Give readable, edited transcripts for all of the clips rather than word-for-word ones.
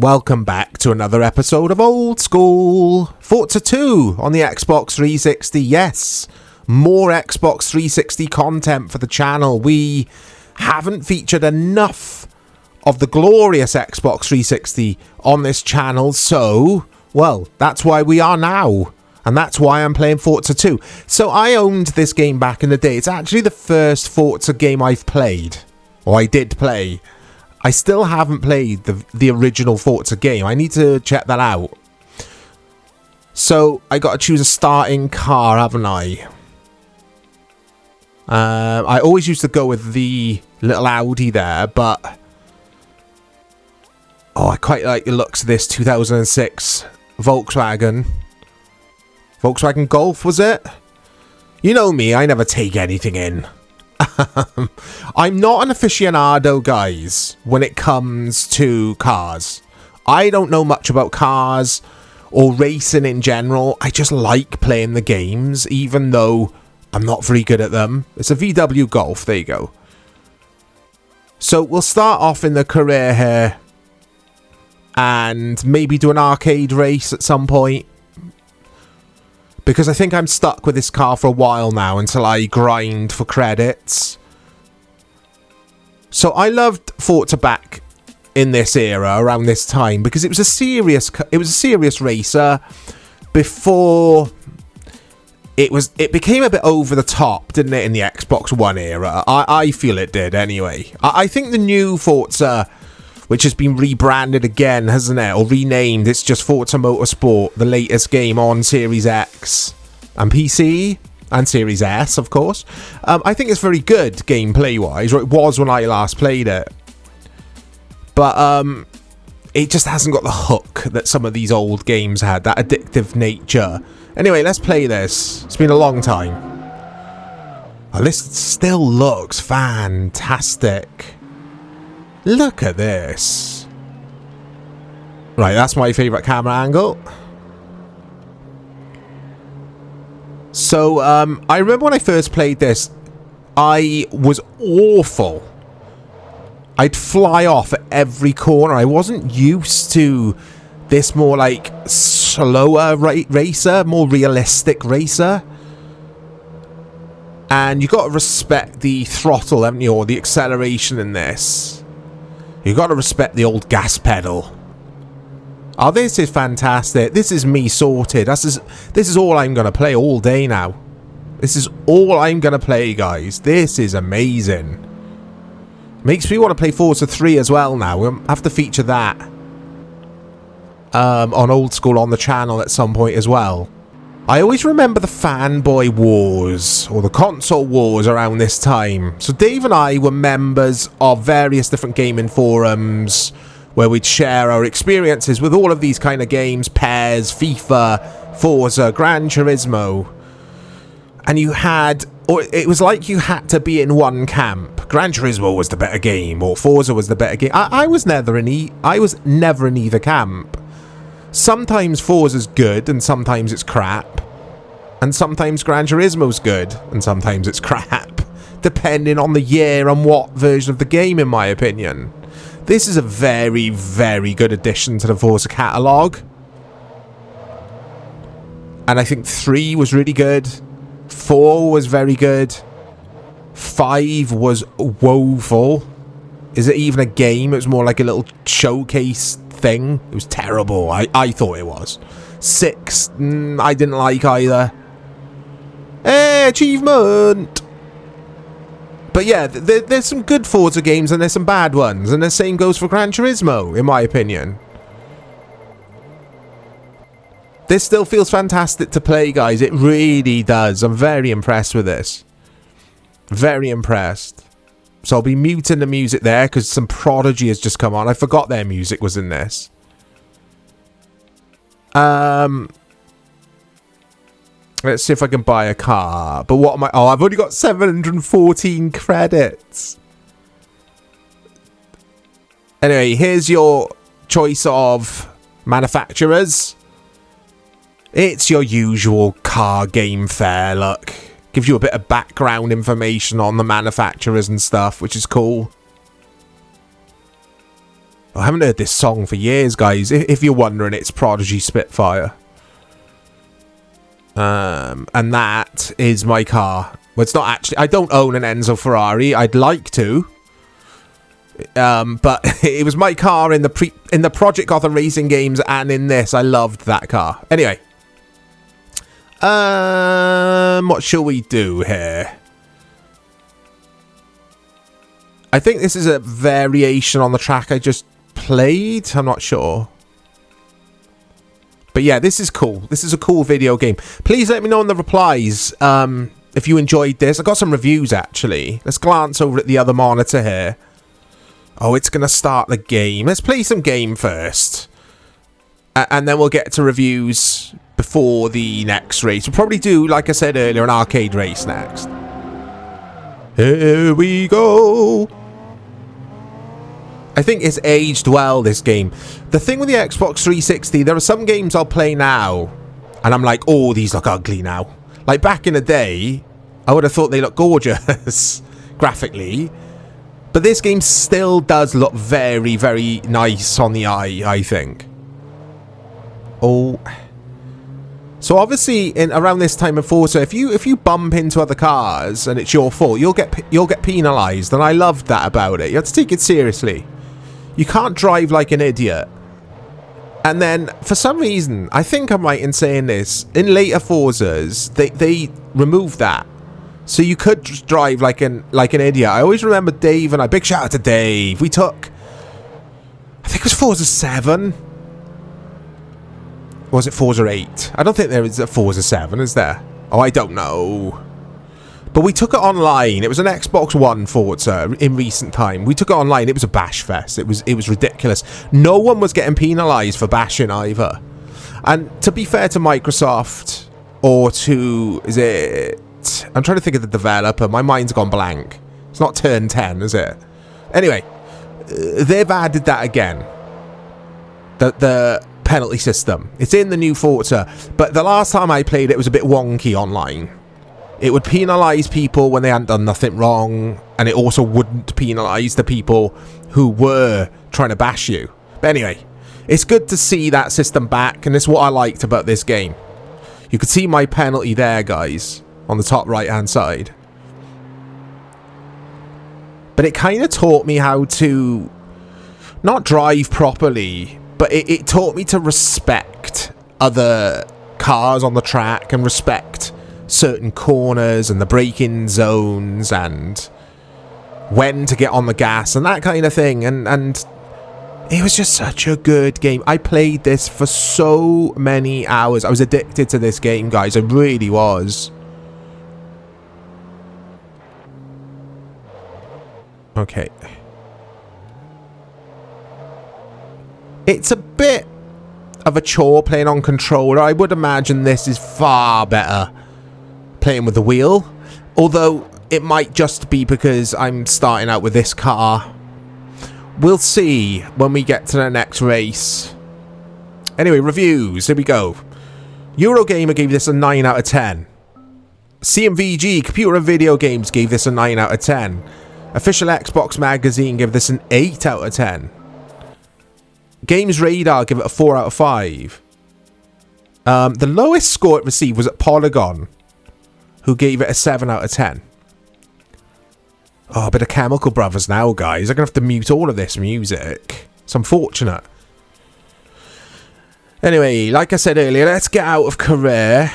Welcome back to another episode of Old School Forza 2 on the Xbox 360. Yes, more Xbox 360 content for the channel. We haven't featured enough of the glorious Xbox 360 on this channel, so, well, that's why we are now. And that's why I'm playing Forza 2. So I owned this game back in the day. It's actually the first Forza game I've played. Or I did play. I still haven't played the original Forza game. I need to check that out. So I got to choose a starting car, haven't I? I always used to go with the little Audi there, but... Oh, I quite like the looks of this 2006 Volkswagen. Volkswagen Golf, was it? You know me, I never take anything in. I'm not an aficionado, guys, when it comes to cars. I don't know much about cars or racing in general. I just like playing the games, even though I'm not very good at them. It's a VW Golf, there you go. So we'll start off in the career here and maybe do an arcade race at some point. Because I think I'm stuck with this car for a while now until I grind for credits. So I loved Forza back in this era, around this time, because it was a serious racer before it became a bit over the top, didn't it, in the Xbox One era? I feel it did anyway. I think the new Forza, which has been rebranded again, hasn't it? Or renamed. It's just Forza Motorsport, the latest game on Series X and PC. And Series S, of course. I think it's very good gameplay-wise. Or it was when I last played it. But it just hasn't got the hook that some of these old games had. That addictive nature. Anyway, let's play this. It's been a long time. Oh, this still looks fantastic. Look at this. Right, that's my favourite camera angle. So, I remember when I first played this, I was awful. I'd fly off at every corner. I wasn't used to this more like slower racer, more realistic racer. And you got to respect the throttle, haven't you, or the acceleration in this. You got to respect the old gas pedal. Oh, this is fantastic. This is me sorted. This is all I'm going to play all day now. This is all I'm going to play, guys. This is amazing. Makes me want to play Forza 3 as well now. We'll have to feature that on Old School on the channel at some point as well. I always remember the fanboy wars, or the console wars around this time. So Dave and I were members of various different gaming forums where we'd share our experiences with all of these kind of games, PES, FIFA, Forza, Gran Turismo. And you had, or it was like you had to be in one camp. Gran Turismo was the better game, or Forza was the better game. I was never in either camp. Sometimes Forza's good, and sometimes it's crap. And sometimes Gran Turismo's good, and sometimes it's crap. Depending on the year and what version of the game, in my opinion. This is a very, very good addition to the Forza catalogue. And I think 3 was really good. 4 was very good. 5 was woeful. Is it even a game? It was more like a little showcase thing. It was terrible. I thought it was. 6, I didn't like either. Hey, achievement! But yeah, there's some good Forza games and there's some bad ones. And the same goes for Gran Turismo, in my opinion. This still feels fantastic to play, guys. It really does. I'm very impressed with this. Very impressed. So I'll be muting the music there because some Prodigy has just come on. I forgot their music was in this. Let's see if I can buy a car. But what am I... Oh, I've only got 714 credits. Anyway, here's your choice of manufacturers. It's your usual car game fare, look. Gives you a bit of background information on the manufacturers and stuff, which is cool. I haven't heard this song for years, guys. If you're wondering, it's Prodigy Spitfire. And that is my car. Well, it's not actually... I don't own an Enzo Ferrari. I'd like to. But it was my car in the Project Gotham Racing games and in this. I loved that car. Anyway. What shall we do here? I think this is a variation on the track I just played. I'm not sure. But yeah, this is cool. This is a cool video game. Please let me know in the replies if you enjoyed this. I got some reviews, actually. Let's glance over at the other monitor here. Oh, it's going to start the game. Let's play some game first. And then we'll get to reviews before the next race. We'll probably do, like I said earlier, an arcade race next. Here we go. I think it's aged well, this game. The thing with the Xbox 360, there are some games I'll play now, and I'm like, oh, these look ugly now. Like, back in the day, I would have thought they looked gorgeous, graphically. But this game still does look very, very nice on the eye, I think. Oh. So obviously, around this time of Forza, if you bump into other cars and it's your fault, you'll get penalised, and I loved that about it. You have to take it seriously. You can't drive like an idiot. And then, for some reason, I think I'm right in saying this, in later Forzas, they removed that. So you could drive like an idiot. I always remember Dave and I, big shout out to Dave. We took, I think it was Forza 7. Or was it Forza 8? I don't think there is a Forza 7, is there? Oh, I don't know. But we took it online. It was an Xbox One Forza in recent time. We took it online. It was a bash fest. It was ridiculous. No one was getting penalised for bashing either. And to be fair to Microsoft, or to, is it... I'm trying to think of the developer. My mind's gone blank. It's not Turn 10, is it? Anyway, they've added that again. The penalty system. It's in the new Forza. But the last time I played it was a bit wonky online. It would penalise people when they hadn't done nothing wrong, and it also wouldn't penalise the people who were trying to bash you. But anyway, it's good to see that system back, and it's what I liked about this game. You could see my penalty there, guys, on the top right-hand side. But it kind of taught me how to not drive properly, but it taught me to respect other cars on the track and respect certain corners and the braking zones and when to get on the gas and that kind of thing, and it was just such a good game. I played this for so many hours. I was addicted to this game, guys. I really was. Okay. It's a bit of a chore playing on controller. I would imagine this is far better playing with the wheel, although it might just be because I'm starting out with this car. We'll see when we get to the next race. Anyway, reviews, here we go. Eurogamer gave this a 9 out of 10. CMVG, Computer and Video Games, gave this a 9 out of 10. Official Xbox Magazine gave this an 8 out of 10. Games Radar give it a 4 out of 5. The lowest score it received was at Polygon, who gave it a 7 out of 10. Oh, a bit of Chemical Brothers now, guys. I'm going to have to mute all of this music. It's unfortunate. Anyway, like I said earlier, let's get out of career.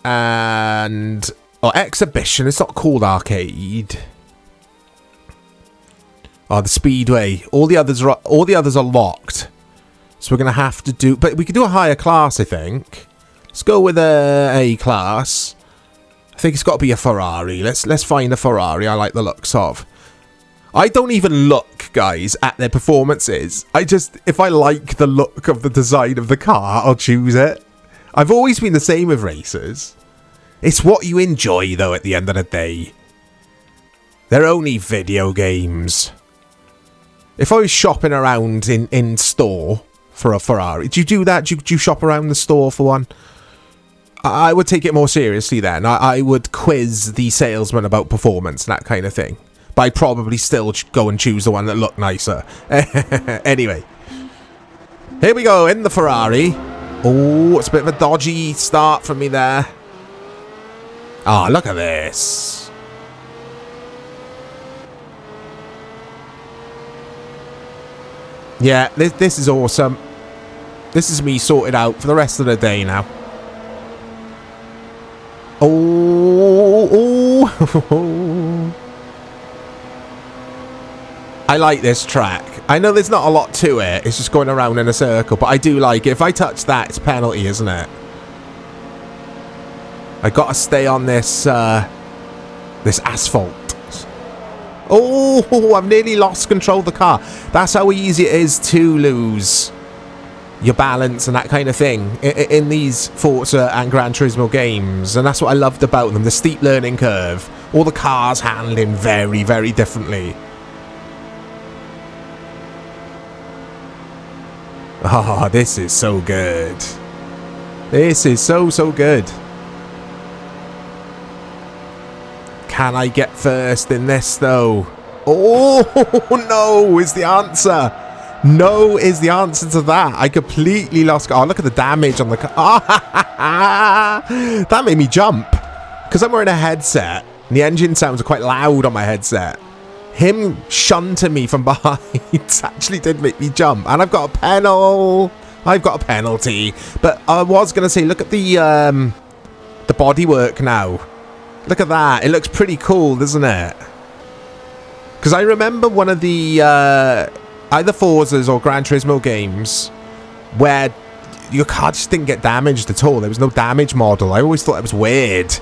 And... oh, exhibition. It's not called arcade. Oh, the Speedway. All the others are locked. So we're going to have to do... but we could do a higher class, I think. Let's go with a A-class. I think it's got to be a Ferrari. Let's find a Ferrari I like the looks of. I don't even look, guys, at their performances. If I like the look of the design of the car, I'll choose it. I've always been the same with racers. It's what you enjoy, though, at the end of the day. They're only video games. If I was shopping around in store for a Ferrari, do you do that? Do you shop around the store for one? I would take it more seriously then. I would quiz the salesman about performance and that kind of thing. But I'd probably still go and choose the one that looked nicer. Anyway. Here we go, in the Ferrari. Oh, it's a bit of a dodgy start from me there. Oh, look at this. Yeah, this is awesome. This is me sorted out for the rest of the day now. Oh. I like this track. I know there's not a lot to it. It's just going around in a circle, but I do like it. If I touch that, it's a penalty, isn't it? I gotta stay on this this asphalt. Oh, I've nearly lost control of the car. That's how easy it is to lose your balance and that kind of thing in these Forza and Gran Turismo games. And that's what I loved about them. The steep learning curve. All the cars handling very, very differently. Oh, this is so good. This is so, so good. Can I get first in this, though? Oh, no is the answer. No is the answer to that. I completely lost... Oh, look at the damage on the car. Oh, that made me jump. Because I'm wearing a headset. And the engine sounds are quite loud on my headset. Him shunting me from behind actually did make me jump. And I've got a penalty. I've got a penalty. But I was going to say, look at the bodywork now. Look at that. It looks pretty cool, doesn't it? Because I remember one of the either Forzas or Gran Turismo games where your car just didn't get damaged at all. There was no damage model. I always thought it was weird.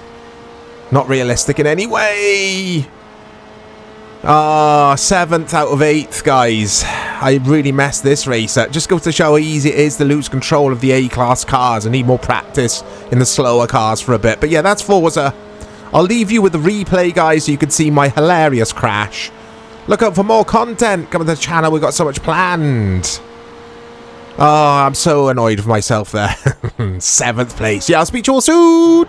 Not realistic in any way. Ah, 7th out of 8th, guys. I really messed this race up. Just goes to show how easy it is to lose control of the A-class cars and need more practice in the slower cars for a bit. But yeah, that's Forza. I'll leave you with the replay, guys, so you can see my hilarious crash. Look out for more content coming to the channel. We've got so much planned. Oh, I'm so annoyed with myself there. 7th place. Yeah, I'll speak to you all soon.